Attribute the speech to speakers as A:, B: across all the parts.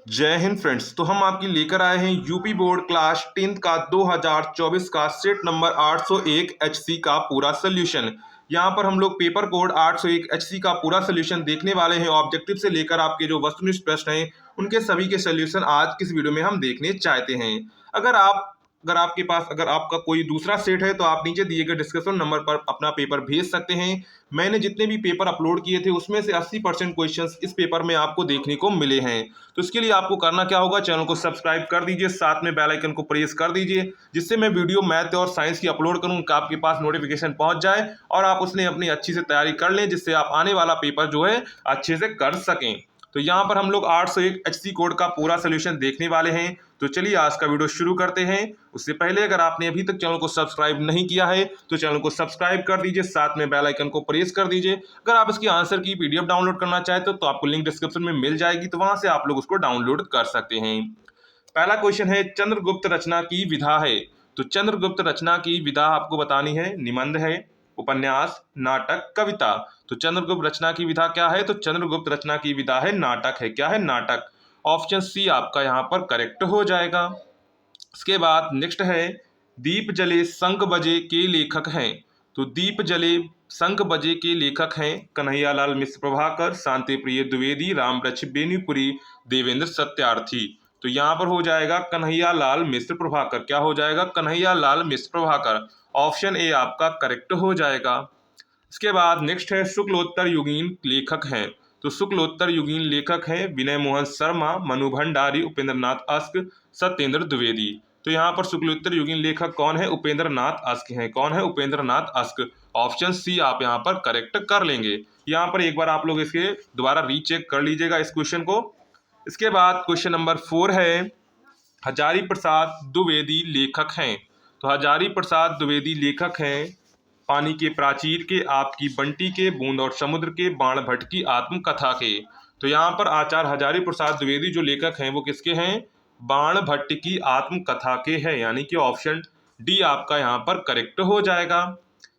A: जय हिंद फ्रेंड्स। तो हम आपकी लेकर आए हैं यूपी बोर्ड क्लास 10th का 2024 का सेट नंबर 801 एचसी का पूरा सोल्यूशन। यहाँ पर हम लोग पेपर कोड 801 एचसी का पूरा सोल्यूशन देखने वाले हैं। ऑब्जेक्टिव से लेकर आपके जो वस्तुनिष्ठ प्रश्न हैं उनके सभी के सोल्यूशन आज किस वीडियो में हम देखने चाहते हैं। अगर आपका कोई दूसरा सेट है तो आप नीचे दिए गए डिस्क्रिप्शन नंबर पर अपना पेपर भेज सकते हैं। मैंने जितने भी पेपर अपलोड किए थे उसमें से 80% क्वेश्चंस इस पेपर में आपको देखने को मिले हैं। तो इसके लिए आपको करना क्या होगा, चैनल को सब्सक्राइब कर दीजिए, साथ में बेल आइकन को प्रेस कर दीजिए, जिससे मैं वीडियो मैथ और साइंस की अपलोड करूँ कि आपके पास नोटिफिकेशन पहुंच जाए और आप उसने अपनी अच्छी से तैयारी कर लें, जिससे आप आने वाला पेपर जो है अच्छे से कर सकें। तो यहाँ पर हम लोग 801 एचसी कोड का पूरा सोल्यूशन देखने वाले हैं। तो चलिए आज का वीडियो शुरू करते हैं। उससे पहले अगर आपने अभी तक चैनल को सब्सक्राइब नहीं किया है तो चैनल को सब्सक्राइब कर दीजिए, साथ में बेल आइकन को प्रेस कर दीजिए। अगर आप इसकी आंसर की पीडीएफ डाउनलोड करना चाहते हो तो आपको लिंक डिस्क्रिप्शन में मिल जाएगी, तो वहां से आप लोग उसको डाउनलोड कर सकते हैं। पहला क्वेश्चन है, चंद्रगुप्त रचना की विधा है। तो चंद्रगुप्त रचना की विधा आपको बतानी है। निबंध है, उपन्यास, नाटक, कविता। तो चंद्रगुप्त रचना की विधा क्या है? तो चंद्रगुप्त रचना की विधा है नाटक है। क्या है? नाटक। ऑप्शन सी आपका यहाँ पर करेक्ट हो जाएगा। इसके बाद नेक्स्ट है, दीप जले शंख बजे के लेखक हैं। तो दीप जले शंख बजे के लेखक हैं कन्हैयालाल मिश्र प्रभाकर, शांति प्रिय द्विवेदी, रामवृक्ष बेनीपुरी, देवेंद्र सत्यार्थी। तो यहाँ पर हो जाएगा कन्हैयालाल मिश्र प्रभाकर। क्या हो जाएगा? कन्हैयालाल मिश्र प्रभाकर। ऑप्शन ए आपका करेक्ट हो जाएगा। इसके बाद नेक्स्ट है, शुक्लोत्तर युगीन लेखक हैं। तो शुक्लोत्तर युगीन लेखक हैं विनय मोहन शर्मा, मनु भंडारी, उपेंद्र नाथ अस्क, सत्येंद्र द्विवेदी। तो यहाँ पर शुक्लोत्तर युगीन लेखक कौन है? उपेंद्र नाथ अस्क हैं। कौन है? Upendra Nath ask. Option C आप यहाँ पर करेक्ट कर लेंगे। यहाँ पर एक बार आप लोग इसके दोबारा रीचेक कर लीजिएगा इस क्वेश्चन को। इसके बाद क्वेश्चन नंबर 4 है, हजारी प्रसाद द्विवेदी लेखक हैं। तो हजारी प्रसाद द्विवेदी लेखक हैं पानी के प्राचीर के, आपकी बंटी के, बूंद और समुद्र के, बाण भट्ट की आत्मकथा के। तो यहाँ पर आचार्य हजारी प्रसाद द्विवेदी जो लेखक हैं वो किसके हैं? बाण भट्ट की आत्मकथा के हैं, यानी कि ऑप्शन डी आपका यहाँ पर करेक्ट हो जाएगा।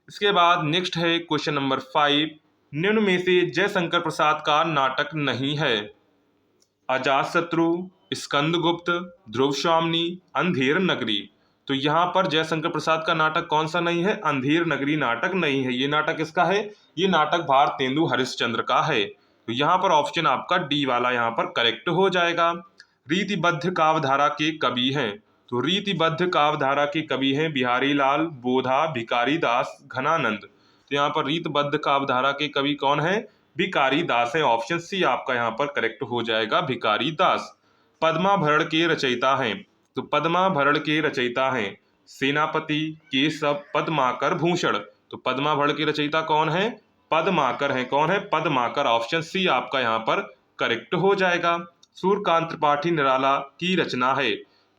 A: इसके बाद नेक्स्ट है क्वेश्चन नंबर 5, निम्न में से जयशंकर प्रसाद का नाटक नहीं है। अजातशत्रु, स्कंदगुप्त, ध्रुव स्वामिनी, अंधेर नगरी। तो यहाँ पर जयशंकर प्रसाद का नाटक कौन सा नहीं है? अंधेर नगरी नाटक नहीं है। ये नाटक किसका है? ये नाटक भारतेंदु हरिश्चंद्र का है। तो यहाँ पर ऑप्शन आपका डी वाला यहाँ पर करेक्ट हो जाएगा। रीतिबद्ध काव्यधारा के कवि हैं। तो रीतिबद्ध काव्यधारा के कवि हैं बिहारी लाल, बोधा, भिकारी दास, घनानंद। तो यहाँ पर रीतिबद्ध काव्यधारा के कवि कौन है? भिकारी दास है। ऑप्शन सी आपका यहाँ पर करेक्ट हो जाएगा, भिकारी दास। पद्माभरण के रचयिता हैं। तो पद्माभरण के रचयिता हैं सेनापति, केशव, पद्माकर, भूषण। तो पद्माभरण के रचयिता कौन है? पद्माकर हैं। कौन है? पद्माकर। ऑप्शन सी आपका यहाँ पर करेक्ट हो जाएगा। सूर्यकांत त्रिपाठी निराला की रचना है।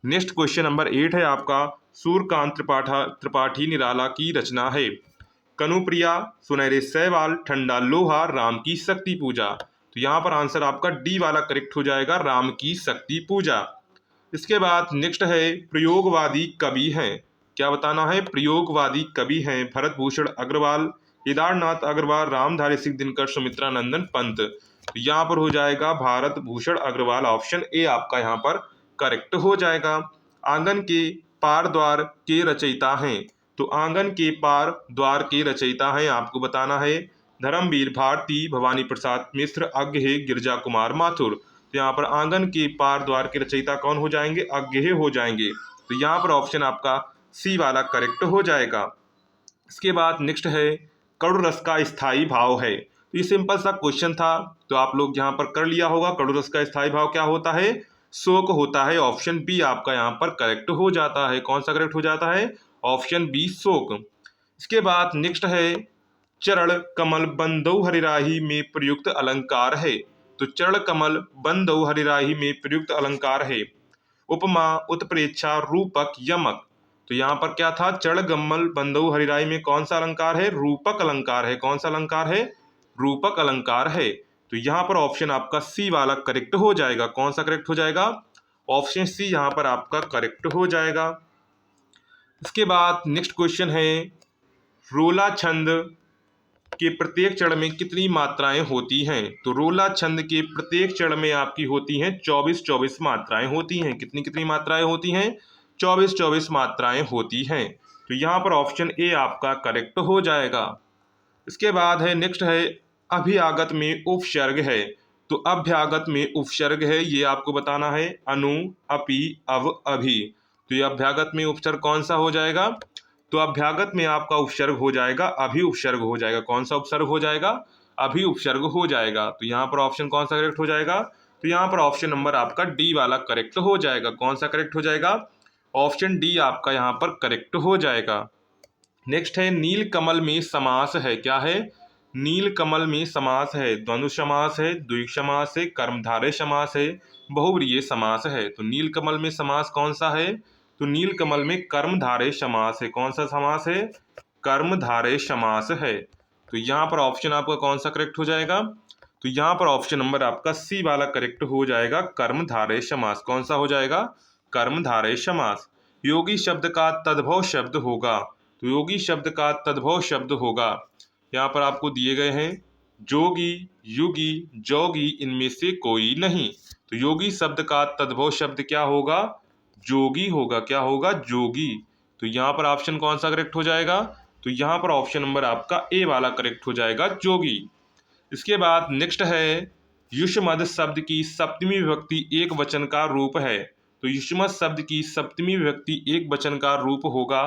A: नेक्स्ट क्वेश्चन नंबर 8 है आपका, सूर्यकांत त्रिपाठी निराला की रचना है। कनुप्रिया, सुनहरे सहवाल, ठंडा लोहा, राम की शक्ति पूजा। तो यहाँ पर आंसर आपका डी वाला करेक्ट हो जाएगा, राम की शक्ति पूजा। इसके बाद नेक्स्ट है, प्रयोगवादी कवि हैं। क्या बताना है? प्रयोगवादी कवि हैं भरत भूषण अग्रवाल, केदारनाथ अग्रवाल, रामधारी सिंह दिनकर, सुमित्रा नंदन पंत। तो यहाँ पर हो जाएगा भारत भूषण अग्रवाल। ऑप्शन ए आपका यहाँ पर करेक्ट हो जाएगा। आंगन के पार द्वार के रचयिता हैं। तो आंगन के पार द्वार के रचयिता हैं आपको बताना है धर्मवीर भारती, भवानी प्रसाद मिश्र, अज्ञेय, गिरजा कुमार माथुर। तो यहाँ पर आंगन के पार द्वार के रचयिता कौन हो जाएंगे? अज्ञेय हो जाएंगे। तो यहाँ पर ऑप्शन आपका सी वाला करेक्ट हो जाएगा। इसके बाद नेक्स्ट है, कड़ु रस का स्थायी भाव है। तो ये सिंपल सा क्वेश्चन था, तो आप लोग यहाँ पर कर लिया होगा। कड़ु रस का स्थायी भाव क्या होता है? शोक होता है। ऑप्शन बी आपका यहाँ पर करेक्ट हो जाता है। कौन सा करेक्ट हो जाता है? ऑप्शन बी, शोक। इसके बाद नेक्स्ट है, चरण कमल बंदौ हरिराही में प्रयुक्त अलंकार है। तो चरण कमल बंदौ हरिराही में प्रयुक्त अलंकार है उपमा, उत्प्रेक्षा, रूपक, यमक। तो यहाँ पर क्या था? चरण कमल बंदौ हरिराही में कौन सा अलंकार है? रूपक अलंकार है। कौन सा अलंकार है? रूपक अलंकार है। तो यहाँ पर ऑप्शन आपका सी वाला करेक्ट हो जाएगा। कौन सा करेक्ट हो जाएगा? ऑप्शन सी यहाँ पर आपका करेक्ट हो जाएगा। इसके बाद नेक्स्ट क्वेश्चन है, रोला छंद के प्रत्येक चरण में कितनी मात्राएं होती हैं? तो रोला छंद के प्रत्येक चरण में आपकी होती हैं 24-24 मात्राएं होती हैं। कितनी कितनी मात्राएं होती हैं? 24-24 मात्राएं होती हैं। तो यहाँ पर ऑप्शन ए आपका करेक्ट हो जाएगा। इसके बाद है नेक्स्ट है अभ्यागत में उपसर्ग है। तो अभ्यागत में उपसर्ग है, ये आपको बताना है अनु, अपि, अव, अभि। तो ये अभ्यागत में उपसर्ग कौन सा हो जाएगा? तो अभ्यागत में आपका उपसर्ग हो जाएगा अभि उपसर्ग हो जाएगा। कौन सा उपसर्ग हो जाएगा? अभि उपसर्ग हो जाएगा। तो यहाँ पर ऑप्शन कौन सा करेक्ट हो जाएगा? तो यहाँ पर ऑप्शन नंबर आपका डी वाला करेक्ट हो जाएगा। कौन सा करेक्ट हो जाएगा? ऑप्शन डी आपका यहाँ पर करेक्ट हो जाएगा। नेक्स्ट है नील कमल में समास है। क्या है? नील कमल में समास है। द्वंद्व समास है, द्विग समास है, कर्मधारय समास है, बहुव्रीहि समास है। तो नील कमल में समास कौन सा है? तो नील कमल में कर्मधारय समास है। कौन सा समास है? कर्मधारय समास है। तो यहाँ पर ऑप्शन आपका कौन सा करेक्ट हो जाएगा? तो यहाँ पर ऑप्शन नंबर आपका सी वाला करेक्ट हो जाएगा, कर्मधारय समास। कौन सा हो जाएगा? कर्मधारय समास। योगी शब्द का तद्भव शब्द होगा। तो योगी शब्द का तद्भव शब्द होगा, यहाँ पर आपको दिए गए हैं जोगी, युगी, जोगी, इनमें से कोई नहीं। तो योगी शब्द का तद्भव शब्द क्या होगा? जोगी होगा। क्या होगा? जोगी। तो यहाँ पर ऑप्शन कौन सा करेक्ट हो जाएगा? तो यहाँ पर ऑप्शन नंबर आपका ए वाला करेक्ट हो जाएगा, जोगी। इसके बाद नेक्स्ट है युष्मद शब्द की सप्तमी विभक्ति एक वचन का रूप है। तो युष्मद शब्द की सप्तमी विभक्ति एक वचन का रूप होगा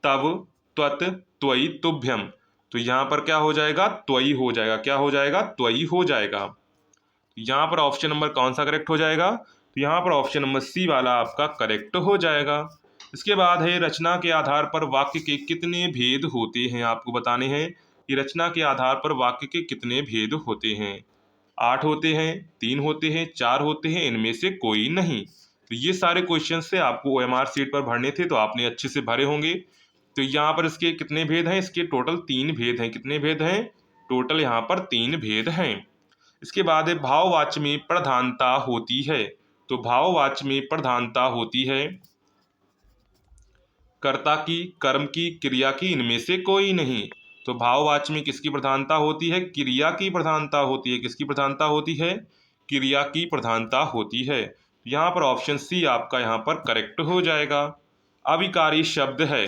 A: तव, त्वत, त्वयि, तुभ्यम। तो यहाँ पर क्या हो जाएगा? त्वयि हो जाएगा। क्या हो जाएगा? त्वयि हो जाएगा। तो यहाँ पर ऑप्शन नंबर कौन सा करेक्ट हो जाएगा? तो यहाँ पर ऑप्शन नंबर सी वाला आपका करेक्ट हो जाएगा। इसके बाद है रचना के आधार पर वाक्य के कितने भेद होते हैं, आपको बताने हैं कि रचना के आधार पर वाक्य के कितने भेद होते हैं। 8 होते हैं, 3 होते हैं, 4 होते हैं, इनमें से कोई नहीं। तो ये सारे क्वेश्चन से आपको OMR सीट पर भरने थे, तो आपने अच्छे से भरे होंगे। तो यहाँ पर इसके कितने भेद हैं? इसके टोटल 3 भेद हैं। कितने भेद हैं? टोटल यहाँ पर 3 भेद हैं। इसके बाद है भाववाच्य में प्रधानता होती है। तो भाववाच्य में प्रधानता होती है कर्ता की, कर्म की, क्रिया की, इनमें से कोई नहीं। तो भाववाच्य में किसकी प्रधानता होती है? क्रिया की प्रधानता होती है। किसकी प्रधानता होती है? क्रिया की प्रधानता होती है। यहाँ पर ऑप्शन सी आपका यहाँ पर करेक्ट हो जाएगा। अविकारी शब्द है।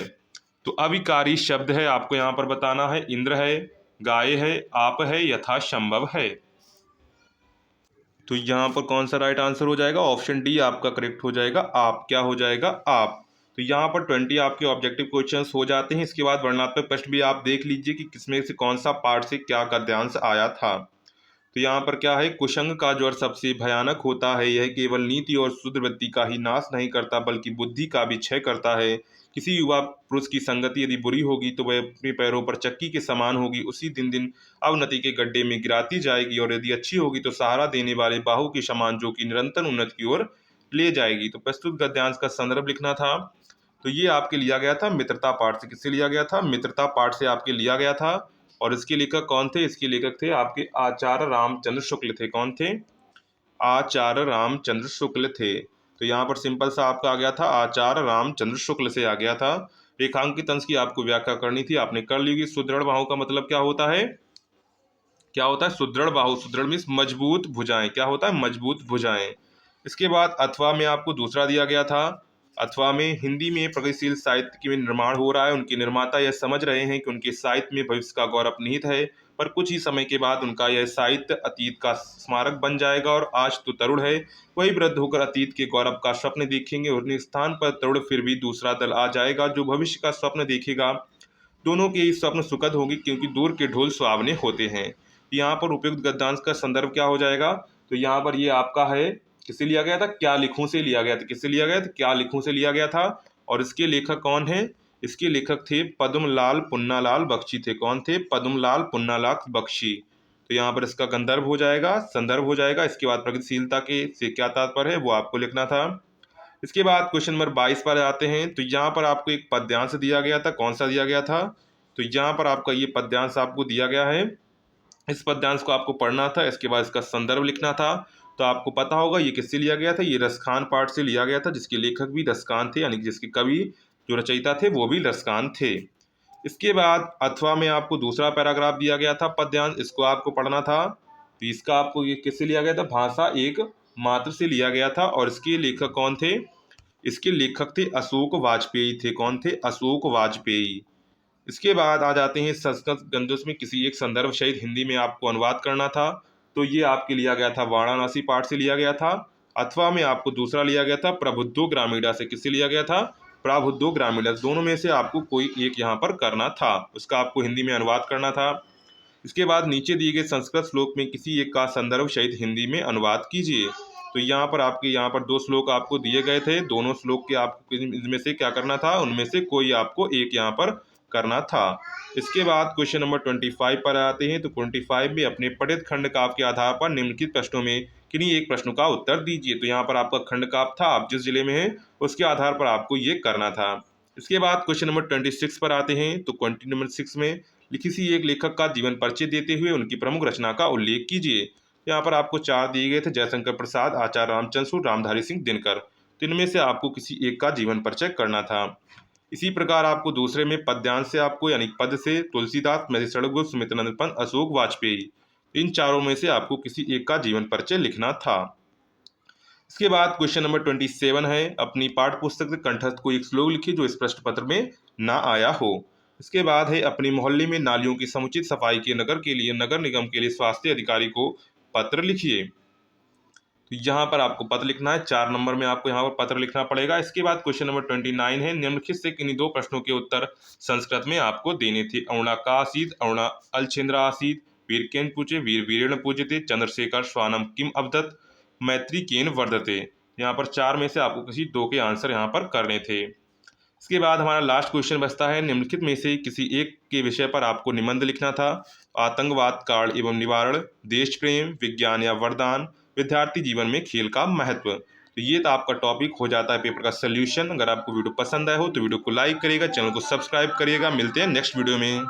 A: तो अविकारी शब्द है, आपको यहाँ पर बताना है इंद्र है, गाय है, आप है, यथा संभव है। तो यहाँ पर कौन सा राइट आंसर हो जाएगा? ऑप्शन डी आपका करेक्ट हो जाएगा, आप। क्या हो जाएगा? आप। तो यहाँ पर 20 आपके ऑब्जेक्टिव क्वेश्चंस हो जाते हैं। इसके बाद वर्णनात्मक प्रश्न भी आप देख लीजिए कि किसमें से कौन सा पार्ट से क्या गद्यांश आया था। तो यहाँ पर क्या है? कुसंग का ज्वर सबसे भयानक होता है, यह केवल नीति और शुद्ध वृत्ति का ही नाश नहीं करता बल्कि बुद्धि का भी क्षय करता है। किसी युवा पुरुष की संगति यदि बुरी होगी तो वह अपने पैरों पर चक्की के समान होगी, उसी दिन दिन अवनति के गड्ढे में गिराती जाएगी, और यदि अच्छी होगी तो सहारा देने वाले बाहु के समान जो कि निरंतर उन्नति की ओर ले जाएगी। तो प्रस्तुत गद्यांश का संदर्भ लिखना था। तो ये आपके लिया गया था मित्रता पाठ से। किससे लिया गया था? मित्रता पाठ से आपके लिया गया था। और इसके लेखक कौन थे? इसके लेखक थे आपके आचार्य रामचंद्र शुक्ल थे। कौन थे? आचार्य रामचंद्र शुक्ल थे। तो यहाँ पर सिंपल सा आपका आ गया था, आचार्य रामचंद्र शुक्ल से आ गया था। रेखांकित अंश की आपको व्याख्या करनी थी, आपने कर ली होगी। सुदृढ़ बाहु का मतलब क्या होता है? क्या होता है? सुदृढ़ बाहु। सुदृढ़ मीन्स मजबूत भुजाएं। क्या होता है? मजबूत भुजाएं। इसके बाद अथवा में आपको दूसरा दिया गया था। अथवा में हिंदी में प्रगतिशील साहित्य में निर्माण हो रहा है। उनके निर्माता यह समझ रहे हैं कि उनके साहित्य में भविष्य का गौरव निहित है, पर कुछ ही समय के बाद उनका यह साहित्य अतीत का स्मारक बन जाएगा, और आज तो तरुण है, वही वृद्ध होकर अतीत के गौरव का स्वप्न देखेंगे। उनके स्थान पर तरुण फिर भी दूसरा दल आ जाएगा जो भविष्य का स्वप्न देखेगा। दोनों के ही स्वप्न सुखद होंगे क्योंकि दूर के ढोल सुहावने होते हैं। यहाँ पर उपयुक्त गद्यांश का संदर्भ क्या हो जाएगा? तो यहाँ पर ये आपका है, किससे लिया गया था? क्या लिखूं से लिया गया था। किससे लिया गया था? क्या लिखूं से लिया गया था। और इसके लेखक कौन है? इसके लेखक थे पद्मलाल पुन्नालाल बख्शी थे। कौन थे? पद्मलाल पुन्नालाल बख्शी। तो यहाँ पर इसका गंधर्व हो जाएगा, संदर्भ हो जाएगा। इसके बाद प्रगतिशीलता के से क्या तात्पर्य है वो आपको लिखना था। इसके बाद क्वेश्चन नंबर 22 पर आते हैं। तो यहाँ पर आपको एक पद्यांश दिया गया था। कौन सा दिया गया था? तो यहाँ पर आपका ये पद्यांश आपको दिया गया है। इस पद्यांश को आपको पढ़ना था, इसके बाद इसका संदर्भ लिखना था। तो आपको पता होगा ये किससे लिया गया था? ये रसखान पाठ से लिया गया था, जिसके लेखक भी रसखान थे, यानी कि जिसके कवि जो रचयिता थे वो भी रसखान थे। इसके बाद अथवा में आपको दूसरा पैराग्राफ दिया गया था पद्यांश, इसको आपको पढ़ना था। तो इसका आपको ये किससे लिया गया था, भाषा एक मात्र से लिया गया था। और इसके लेखक कौन थे, इसके लेखक थे अशोक वाजपेयी थे। कौन थे, अशोक वाजपेयी। इसके बाद आ जाते हैं संस्कृत ग्रंथों में किसी एक संदर्भ सहित हिंदी में आपको अनुवाद करना था। तो ये आपके लिया गया था वाराणसी पाठ से लिया गया था। अथवा में आपको दूसरा लिया गया था प्रबुद्धो ग्रामीणा से। किससे लिया गया था, प्रबुद्धो ग्रामीणा। दोनों में से आपको कोई एक यहाँ पर करना था, उसका आपको हिंदी में अनुवाद करना था। इसके बाद नीचे दिए गए संस्कृत श्लोक में किसी एक का संदर्भ सहित हिंदी में अनुवाद कीजिए। तो यहाँ पर आपके यहाँ पर दो श्लोक आपको दिए गए थे, दोनों श्लोक के आपको इनमें से क्या करना था, उनमें से कोई आपको एक यहाँ पर करना था। इसके बाद क्वेश्चन नंबर 25 पर आते हैं। तो 25 में अपने पठित खंड काव्य के आधार पर निम्नलिखित प्रश्नों में किन्हीं एक प्रश्न का उत्तर दीजिए। तो यहाँ पर आपका खंड काव्य था, आप जिस जिले में हैं उसके आधार पर आपको ये करना था। इसके बाद क्वेश्चन नंबर 26 पर आते हैं। तो क्वेश्चन नंबर 6 में किसी एक लेखक का जीवन परिचय देते हुए उनकी प्रमुख रचना का उल्लेख कीजिए। यहाँ पर आपको चार दिए गए थे, जयशंकर प्रसाद, आचार्य रामचंद्र सूद, रामधारी सिंह दिनकर। तो इनमें से आपको किसी एक का जीवन परिचय करना था। इसी प्रकार आपको दूसरे में पद्यांश से आपको यानी पद से तुलसीदास, महर्षि षड़गोप, सुमित्रानंद पंत, अशोक वाजपेयी, इन चारों में से आपको किसी एक का जीवन परिचय लिखना था। इसके बाद क्वेश्चन नंबर 27 है, अपनी पाठ्य पुस्तक से कंठस्थ कोई एक श्लोक लिखिए जो इस प्रश्न पत्र में ना आया हो। इसके बाद है, अपने मोहल्ले में नालियों की समुचित सफाई के नगर निगम के लिए स्वास्थ्य अधिकारी को पत्र लिखिए। तो यहाँ पर आपको पत्र लिखना है, 4 नंबर में आपको यहाँ पर पत्र लिखना पड़ेगा। इसके बाद क्वेश्चन नंबर 29 है, निम्नलिखित से किन्हीं दो प्रश्नों के उत्तर संस्कृत में आपको देने थे। अरुणा का आसीत, अरुणा अलचंद्र आसीत, वीर केन पूजे, वीर वीरेण पूजते, चंद्रशेखर स्वानम किम अवदत, मैत्री केन वर्धते। यहाँ पर 4 में से आपको किसी 2 के आंसर यहाँ पर करने थे। इसके बाद हमारा लास्ट क्वेश्चन बचता है, निम्नलिखित में से किसी एक के विषय पर आपको निबंध लिखना था। आतंकवाद काल एवं निवारण, देश प्रेम, विज्ञान या वरदान, विद्यार्थी जीवन में खेल का महत्व। तो ये तो आपका टॉपिक हो जाता है पेपर का सोल्यूशन। अगर आपको वीडियो पसंद आया हो तो वीडियो को लाइक करिएगा, चैनल को सब्सक्राइब करिएगा। मिलते हैं नेक्स्ट वीडियो में।